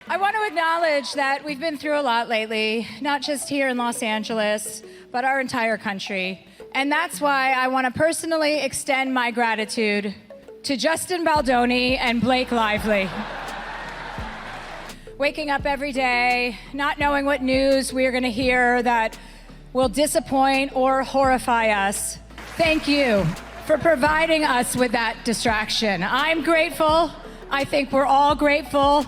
I want to acknowledge that we've been through a lot lately, not just here in Los Angeles, but our entire country. And that's why I want to personally extend my gratitude to Justin Baldoni and Blake Lively. Waking up every day, not knowing what news we are going to hear that will disappoint or horrify us. Thank you for providing us with that distraction. I'm grateful. I think we're all grateful.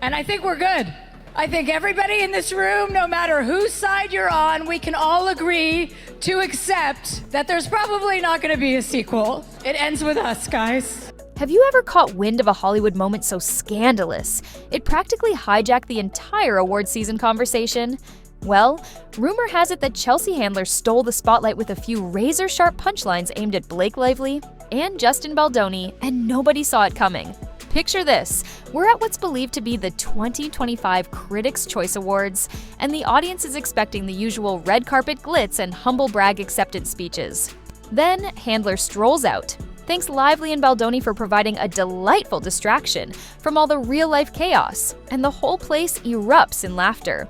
And I think we're good. I think everybody in this room, no matter whose side you're on, we can all agree to accept that there's probably not going to be a sequel. It ends with us, guys. Have you ever caught wind of a Hollywood moment so scandalous it practically hijacked the entire award season conversation? Well, rumor has it that Chelsea Handler stole the spotlight with a few razor-sharp punchlines aimed at Blake Lively and Justin Baldoni, and nobody saw it coming. Picture this, we're at what's believed to be the 2025 Critics' Choice Awards, and the audience is expecting the usual red carpet glitz and humble brag acceptance speeches. Then, Handler strolls out. Thanks Lively and Baldoni for providing a delightful distraction from all the real-life chaos, and the whole place erupts in laughter.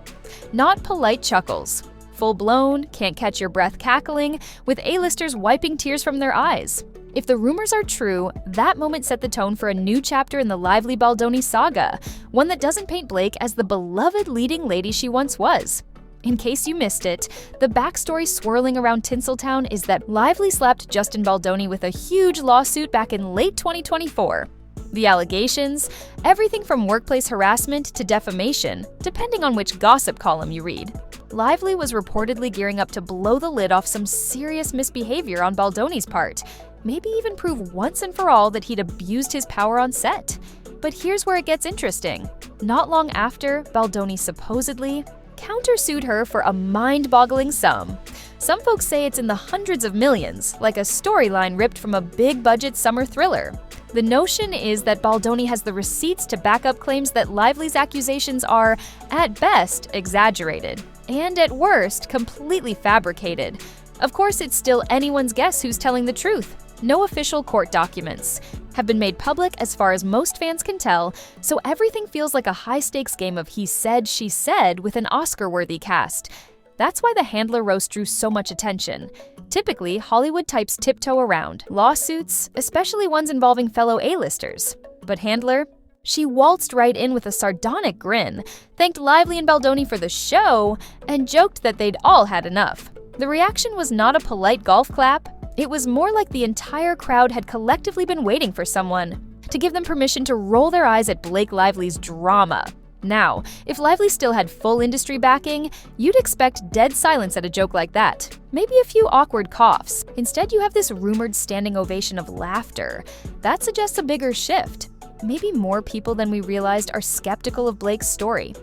Not polite chuckles. Full-blown, can't-catch-your-breath cackling, with A-listers wiping tears from their eyes. If the rumors are true, that moment set the tone for a new chapter in the Lively-Baldoni saga, one that doesn't paint Blake as the beloved leading lady she once was. In case you missed it, the backstory swirling around Tinseltown is that Lively slapped Justin Baldoni with a huge lawsuit back in late 2024. The allegations? Everything from workplace harassment to defamation, depending on which gossip column you read. Lively was reportedly gearing up to blow the lid off some serious misbehavior on Baldoni's part, maybe even prove once and for all that he'd abused his power on set. But here's where it gets interesting. Not long after, Baldoni supposedly countersued her for a mind-boggling sum. Some folks say it's in the hundreds of millions, like a storyline ripped from a big-budget summer thriller. The notion is that Baldoni has the receipts to back up claims that Lively's accusations are, at best, exaggerated, and at worst, completely fabricated. Of course, it's still anyone's guess who's telling the truth. No official court documents have been made public as far as most fans can tell, so everything feels like a high-stakes game of he said, she said with an Oscar-worthy cast. That's why the Handler roast drew so much attention. Typically, Hollywood types tiptoe around lawsuits, especially ones involving fellow A-listers. But Handler? She waltzed right in with a sardonic grin, thanked Lively and Baldoni for the show, and joked that they'd all had enough. The reaction was not a polite golf clap. It was more like the entire crowd had collectively been waiting for someone to give them permission to roll their eyes at Blake Lively's drama. Now, if Lively still had full industry backing, you'd expect dead silence at a joke like that. Maybe a few awkward coughs. Instead, you have this rumored standing ovation of laughter. That suggests a bigger shift. Maybe more people than we realized are skeptical of Blake's story.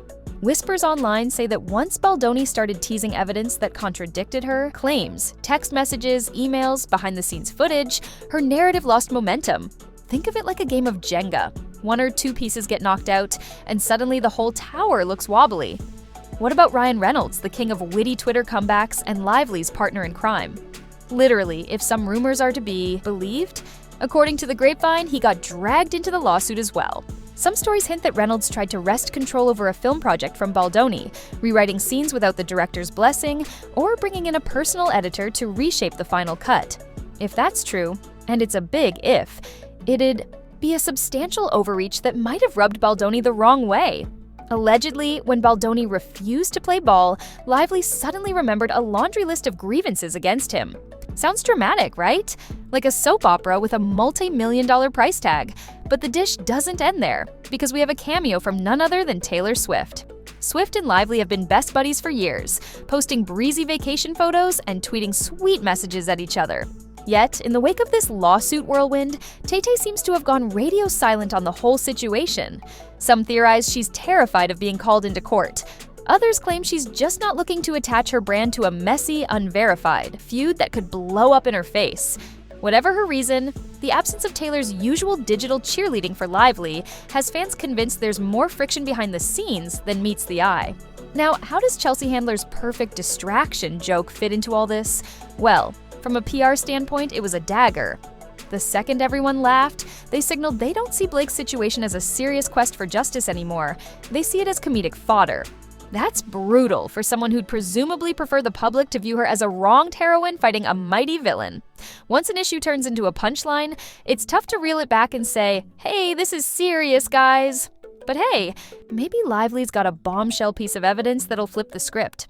Whispers online say that once Baldoni started teasing evidence that contradicted her claims, text messages, emails, behind-the-scenes footage, her narrative lost momentum. Think of it like a game of Jenga. One or two pieces get knocked out, and suddenly the whole tower looks wobbly. What about Ryan Reynolds, the king of witty Twitter comebacks and Lively's partner in crime? Literally, if some rumors are to be believed, according to the grapevine, he got dragged into the lawsuit as well. Some stories hint that Reynolds tried to wrest control over a film project from Baldoni, rewriting scenes without the director's blessing, or bringing in a personal editor to reshape the final cut. If that's true, and it's a big if, it'd be a substantial overreach that might have rubbed Baldoni the wrong way. Allegedly, when Baldoni refused to play ball, Lively suddenly remembered a laundry list of grievances against him. Sounds dramatic, right? Like a soap opera with a multi-million-dollar price tag. But the dish doesn't end there, because we have a cameo from none other than Taylor Swift. Swift and Lively have been best buddies for years, posting breezy vacation photos and tweeting sweet messages at each other. Yet, in the wake of this lawsuit whirlwind, Tay-Tay seems to have gone radio silent on the whole situation. Some theorize she's terrified of being called into court. Others claim she's just not looking to attach her brand to a messy, unverified feud that could blow up in her face. Whatever her reason, the absence of Taylor's usual digital cheerleading for Lively has fans convinced there's more friction behind the scenes than meets the eye. Now, how does Chelsea Handler's perfect distraction joke fit into all this? Well, from a PR standpoint, it was a dagger. The second everyone laughed, they signaled they don't see Blake's situation as a serious quest for justice anymore. They see it as comedic fodder. That's brutal for someone who'd presumably prefer the public to view her as a wronged heroine fighting a mighty villain. Once an issue turns into a punchline, it's tough to reel it back and say, hey, this is serious, guys. But hey, maybe Lively's got a bombshell piece of evidence that'll flip the script.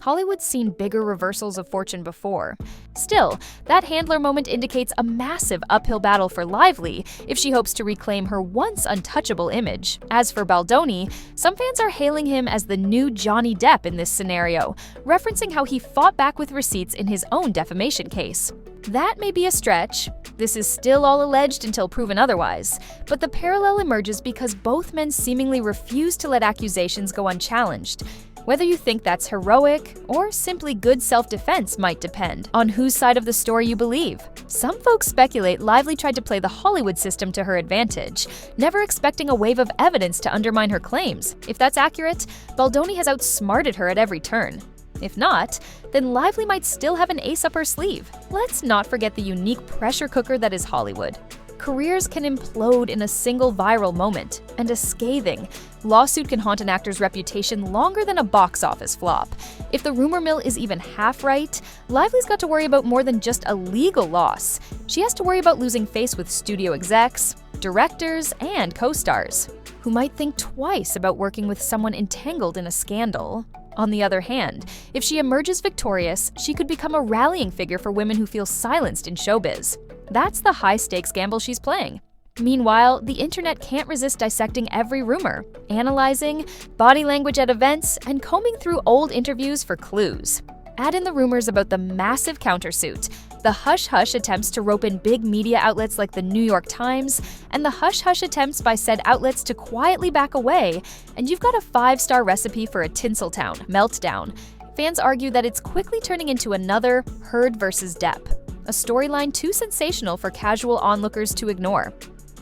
Hollywood's seen bigger reversals of fortune before. Still, that handler moment indicates a massive uphill battle for Lively if she hopes to reclaim her once untouchable image. As for Baldoni, some fans are hailing him as the new Johnny Depp in this scenario, referencing how he fought back with receipts in his own defamation case. That may be a stretch. This is still all alleged until proven otherwise, but the parallel emerges because both men seemingly refuse to let accusations go unchallenged. Whether you think that's heroic or simply good self-defense might depend on whose side of the story you believe. Some folks speculate Lively tried to play the Hollywood system to her advantage, never expecting a wave of evidence to undermine her claims. If that's accurate, Baldoni has outsmarted her at every turn. If not, then Lively might still have an ace up her sleeve. Let's not forget the unique pressure cooker that is Hollywood. Careers can implode in a single viral moment, and a scathing lawsuit can haunt an actor's reputation longer than a box office flop. If the rumor mill is even half right, Lively's got to worry about more than just a legal loss. She has to worry about losing face with studio execs, directors, and co-stars, who might think twice about working with someone entangled in a scandal. On the other hand, if she emerges victorious, she could become a rallying figure for women who feel silenced in showbiz. That's the high-stakes gamble she's playing. Meanwhile, the internet can't resist dissecting every rumor, analyzing body language at events, and combing through old interviews for clues. Add in the rumors about the massive countersuit, the hush-hush attempts to rope in big media outlets like the New York Times, and the hush-hush attempts by said outlets to quietly back away, and you've got a 5-star recipe for a Tinseltown meltdown. Fans argue that it's quickly turning into another Heard versus Depp, a storyline too sensational for casual onlookers to ignore.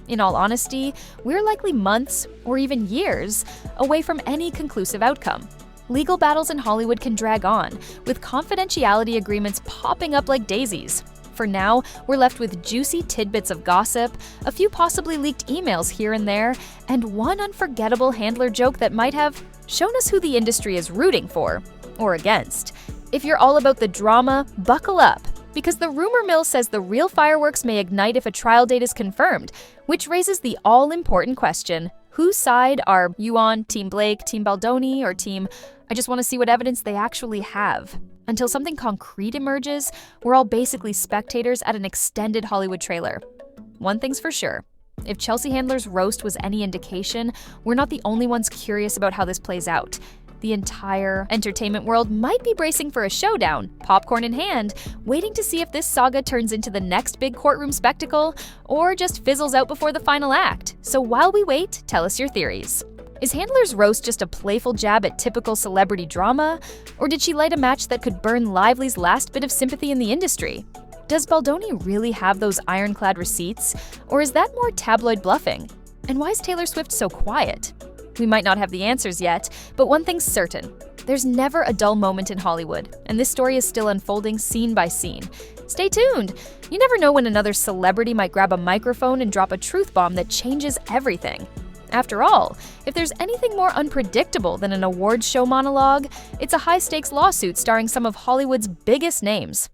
In all honesty, we're likely months, or even years, away from any conclusive outcome. Legal battles in Hollywood can drag on, with confidentiality agreements popping up like daisies. For now, we're left with juicy tidbits of gossip, a few possibly leaked emails here and there, and one unforgettable handler joke that might have shown us who the industry is rooting for, or against. If you're all about the drama, buckle up, because the rumor mill says the real fireworks may ignite if a trial date is confirmed, which raises the all-important question, whose side are you on? Team Blake, Team Baldoni, or Team I just want to see what evidence they actually have? Until something concrete emerges, we're all basically spectators at an extended Hollywood trailer. One thing's for sure, if Chelsea Handler's roast was any indication, we're not the only ones curious about how this plays out. The entire entertainment world might be bracing for a showdown, popcorn in hand, waiting to see if this saga turns into the next big courtroom spectacle or just fizzles out before the final act. So while we wait, tell us your theories. Is Handler's roast just a playful jab at typical celebrity drama? Or did she light a match that could burn Lively's last bit of sympathy in the industry? Does Baldoni really have those ironclad receipts? Or is that more tabloid bluffing? And why is Taylor Swift so quiet? We might not have the answers yet, but one thing's certain. There's never a dull moment in Hollywood, and this story is still unfolding scene by scene. Stay tuned! You never know when another celebrity might grab a microphone and drop a truth bomb that changes everything. After all, if there's anything more unpredictable than an awards show monologue, it's a high-stakes lawsuit starring some of Hollywood's biggest names.